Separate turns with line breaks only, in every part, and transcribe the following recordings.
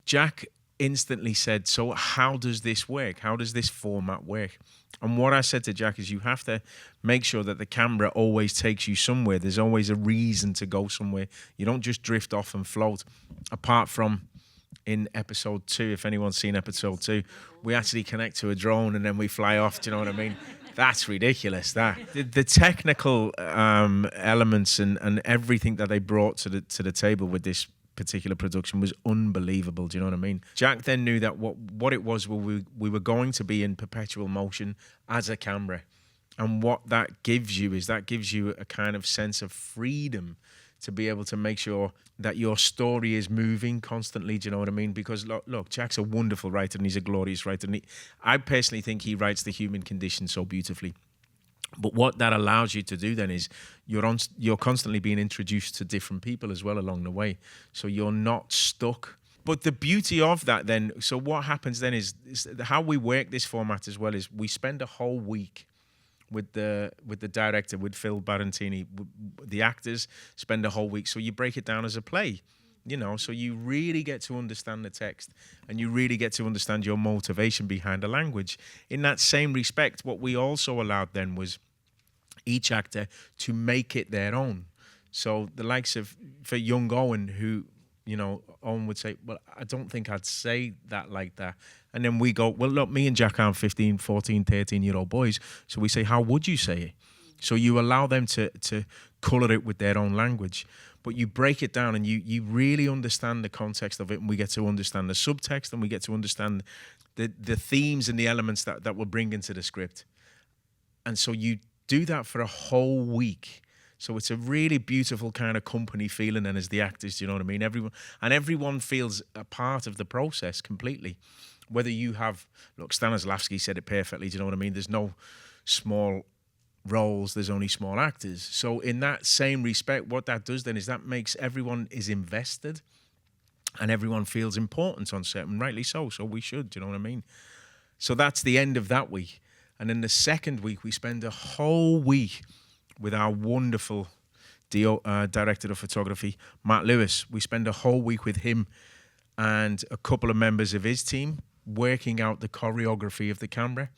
Jack instantly said, so how does this work? How does this format work? And what I said to Jack is, you have to make sure that the camera always takes you somewhere. There's always a reason to go somewhere. You don't just drift off and float. Apart from in episode 2, if anyone's seen episode 2, we actually connect to a drone and then we fly off. Do you know what I mean? That's ridiculous. The technical elements and everything that they brought to the table with this particular production was unbelievable. Do you know what I mean? Jack then knew that what it was, we were going to be in perpetual motion as a camera, and what that gives you is that gives you a kind of sense of freedom to be able to make sure that your story is moving constantly. Do you know what I mean? Because look, Jack's a wonderful writer and he's a glorious writer. And I personally think he writes the human condition so beautifully. But what that allows you to do then is you're constantly being introduced to different people as well along the way. So you're not stuck. But the beauty of that then, so what happens then is how we work this format as well is we spend a whole week with the director, with Phil Barantini. The actors spend a whole week. So you break it down as a play, you know, so you really get to understand the text and you really get to understand your motivation behind the language. In that same respect, what we also allowed then was each actor to make it their own. So the likes of, for young Owen, who, you know, Owen would say, well, I don't think I'd say that like that. And then we go, well, look, me and Jack aren't 15, 14, 13-year-old boys. So we say, how would you say it? So you allow them to colour it with their own language. But you break it down and you really understand the context of it, and we get to understand the subtext, and we get to understand the themes and the elements that we're bringing to the script. And so you do that for a whole week. So it's a really beautiful kind of company feeling, and as the actors, you know what I mean? Everyone feels a part of the process completely. Whether you have, look, Stanislavski said it perfectly, do you know what I mean? There's no small roles, there's only small actors. So in that same respect, what that does then is that makes everyone is invested and everyone feels important on set, and rightly so we should, do you know what I mean? So that's the end of that week. And then the second week, we spend a whole week with our wonderful director of photography, Matt Lewis. We spend a whole week with him and a couple of members of his team working out the choreography of the camera.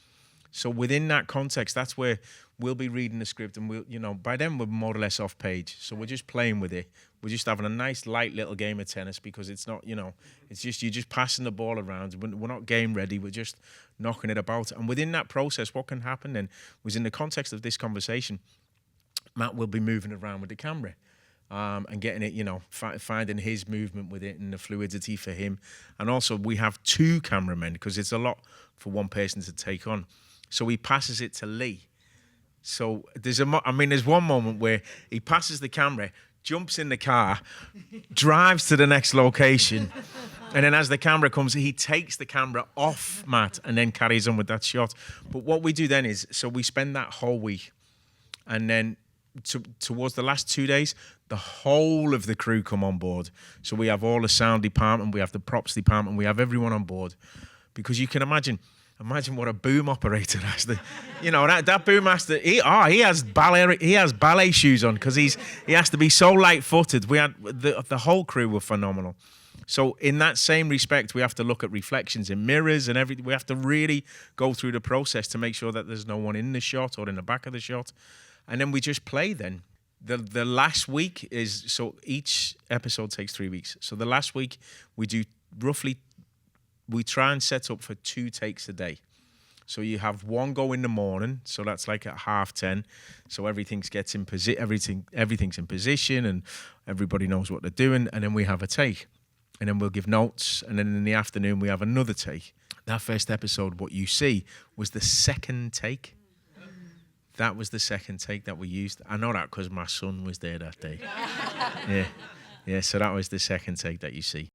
So within that context, that's where we'll be reading the script, and we'll, you know, by then we're more or less off page. So we're just playing with it. We're just having a nice light little game of tennis, because it's not, you know, it's just, you're just passing the ball around. We're not game ready. We're just knocking it about. And within that process, what can happen then was, in the context of this conversation, Matt will be moving around with the camera. And getting it, you know, finding his movement with it and the fluidity for him. And also we have 2 cameramen, because it's a lot for one person to take on. So he passes it to Lee. So there's one moment where he passes the camera, jumps in the car, drives to the next location, and then as the camera comes, he takes the camera off Matt and then carries on with that shot. But what we do then is, so we spend that whole week, and then towards the last 2 days, the whole of the crew come on board. So we have all the sound department, we have the props department, we have everyone on board, because you can imagine what a boom operator has. You know, that boom master, he has ballet shoes on, because he has to be so light-footed. We had the whole crew were phenomenal. So in that same respect, we have to look at reflections in mirrors and everything. We have to really go through the process to make sure that there's no one in the shot or in the back of the shot. And then we just play then. The last week is, so each episode takes 3 weeks. So the last week we do we try and set up for 2 takes a day. So you have one go in the morning, so that's like at 10:30. So everything's in position and everybody knows what they're doing. And then we have a take, and then we'll give notes. And then in the afternoon we have another take. That first episode, what you see was the second take. That was the second take that we used. I know that because my son was there that day. Yeah. So that was the second take that you see.